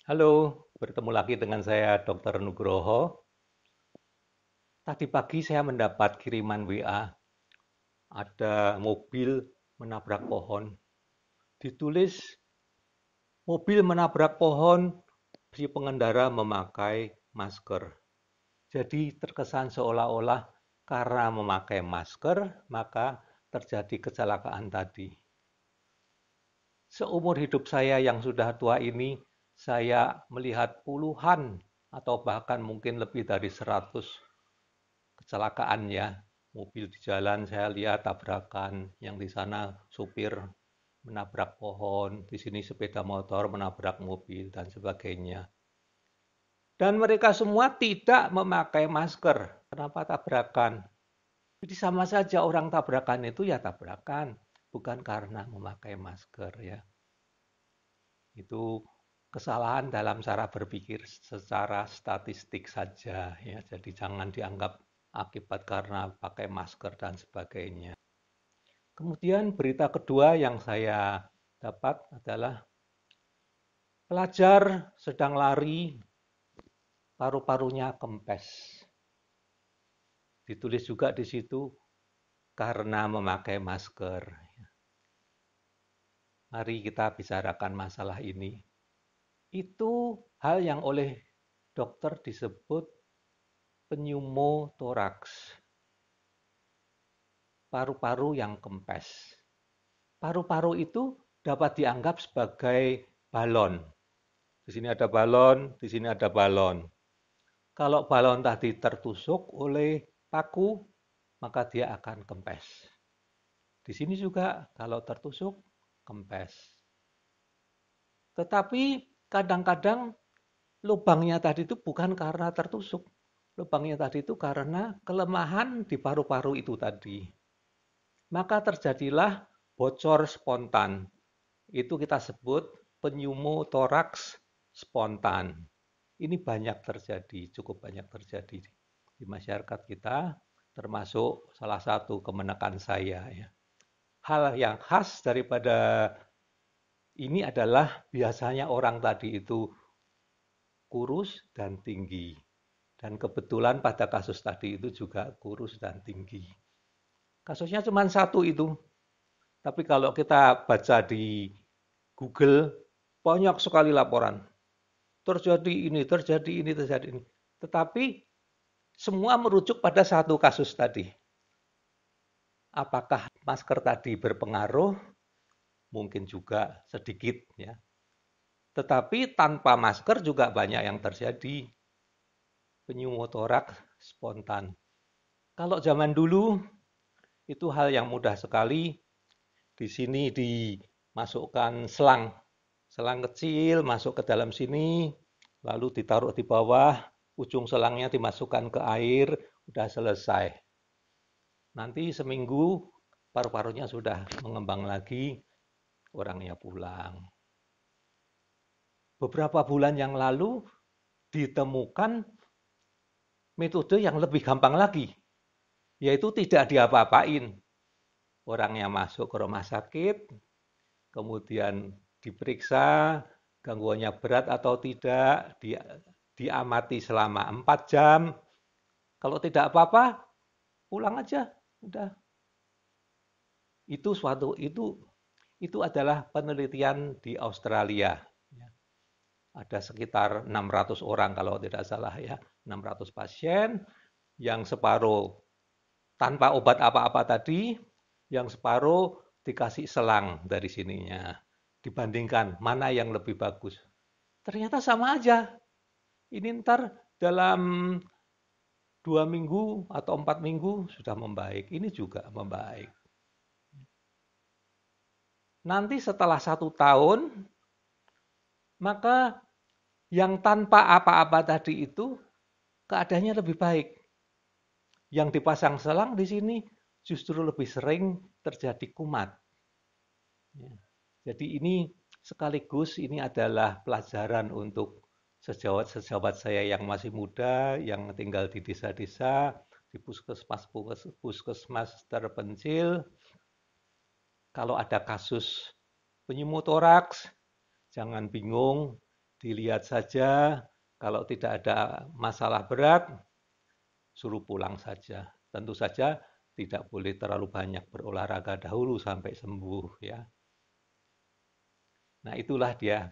Halo, bertemu lagi dengan saya Dr. Nugroho. Tadi pagi saya mendapat kiriman WA, ada mobil menabrak pohon. Ditulis mobil menabrak pohon, si pengendara memakai masker. Jadi terkesan seolah-olah karena memakai masker, maka terjadi kecelakaan tadi. Seumur hidup saya yang sudah tua ini, saya melihat puluhan atau bahkan mungkin lebih dari 100 kecelakaan ya. Mobil di jalan saya lihat tabrakan, yang di sana supir menabrak pohon, di sini sepeda motor menabrak mobil dan sebagainya. Dan mereka semua tidak memakai masker. Kenapa tabrakan? Jadi sama saja orang tabrakan itu ya tabrakan, bukan karena memakai masker ya. Itu kesalahan dalam cara berpikir secara statistik saja ya. Jadi jangan dianggap akibat karena pakai masker dan sebagainya. Kemudian berita kedua yang saya dapat adalah pelajar sedang lari, paru-parunya kempes. Ditulis juga di situ karena memakai masker. Mari kita bicarakan masalah ini. Itu hal yang oleh dokter disebut pneumotoraks, paru-paru yang kempes. Paru-paru itu dapat dianggap sebagai balon. Di sini ada balon, di sini ada balon. Kalau balon tadi tertusuk oleh paku, maka dia akan kempes. Di sini juga kalau tertusuk, kempes. Tetapi kadang-kadang lubangnya tadi itu bukan karena tertusuk. Lubangnya tadi itu karena kelemahan di paru-paru itu tadi. Maka terjadilah bocor spontan. Itu kita sebut pneumotoraks spontan. Ini banyak terjadi, cukup banyak terjadi di masyarakat kita, termasuk salah satu kemenakan saya ya. Hal yang khas daripada ini adalah biasanya orang tadi itu kurus dan tinggi. Dan kebetulan pada kasus tadi itu juga kurus dan tinggi. Kasusnya cuma satu itu. Tapi kalau kita baca di Google, banyak sekali laporan. Terjadi ini, terjadi ini, terjadi ini. Tetapi semua merujuk pada satu kasus tadi. Apakah masker tadi berpengaruh? Mungkin juga sedikit ya. Tetapi tanpa masker juga banyak yang terjadi pneumotoraks spontan. Kalau zaman dulu itu hal yang mudah sekali. Di sini dimasukkan selang, selang kecil masuk ke dalam sini, lalu ditaruh di bawah, ujung selangnya dimasukkan ke air, udah selesai. Nanti seminggu paru-parunya sudah mengembang lagi, orangnya pulang. Beberapa bulan yang lalu ditemukan metode yang lebih gampang lagi, yaitu tidak diapa-apain. Orangnya masuk ke rumah sakit, kemudian diperiksa gangguannya berat atau tidak, diamati selama 4 jam. Kalau tidak apa-apa, pulang aja, udah. Itu adalah penelitian di Australia. Ada sekitar 600 orang kalau tidak salah ya, 600 pasien yang separuh tanpa obat apa-apa tadi, yang separuh dikasih selang dari sininya. Dibandingkan mana yang lebih bagus. Ternyata sama aja. Ini ntar dalam 2 minggu atau 4 minggu sudah membaik. Ini juga membaik. Nanti setelah 1 tahun, maka yang tanpa apa-apa tadi itu keadaannya lebih baik. Yang dipasang selang di sini justru lebih sering terjadi kumat. Ya. Jadi ini sekaligus ini adalah pelajaran untuk sejawat-sejawat saya yang masih muda, yang tinggal di desa-desa, di puskesmas terpencil. Kalau ada kasus pneumotoraks, jangan bingung, Dilihat saja, kalau tidak ada masalah berat, suruh pulang saja. Tentu saja tidak boleh terlalu banyak berolahraga dahulu sampai sembuh ya. Nah, itulah dia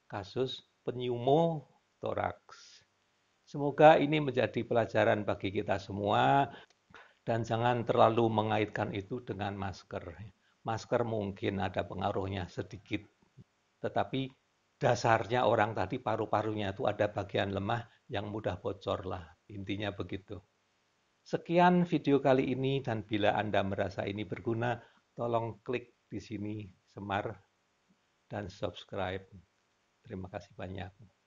kasus pneumotoraks. Semoga ini menjadi pelajaran bagi kita semua dan jangan terlalu mengaitkan itu dengan masker. Masker mungkin ada pengaruhnya sedikit, tetapi dasarnya orang tadi paru-parunya itu ada bagian lemah yang mudah bocor lah. Intinya begitu. Sekian video kali ini dan bila Anda merasa ini berguna, tolong klik di sini Semar dan subscribe. Terima kasih banyak.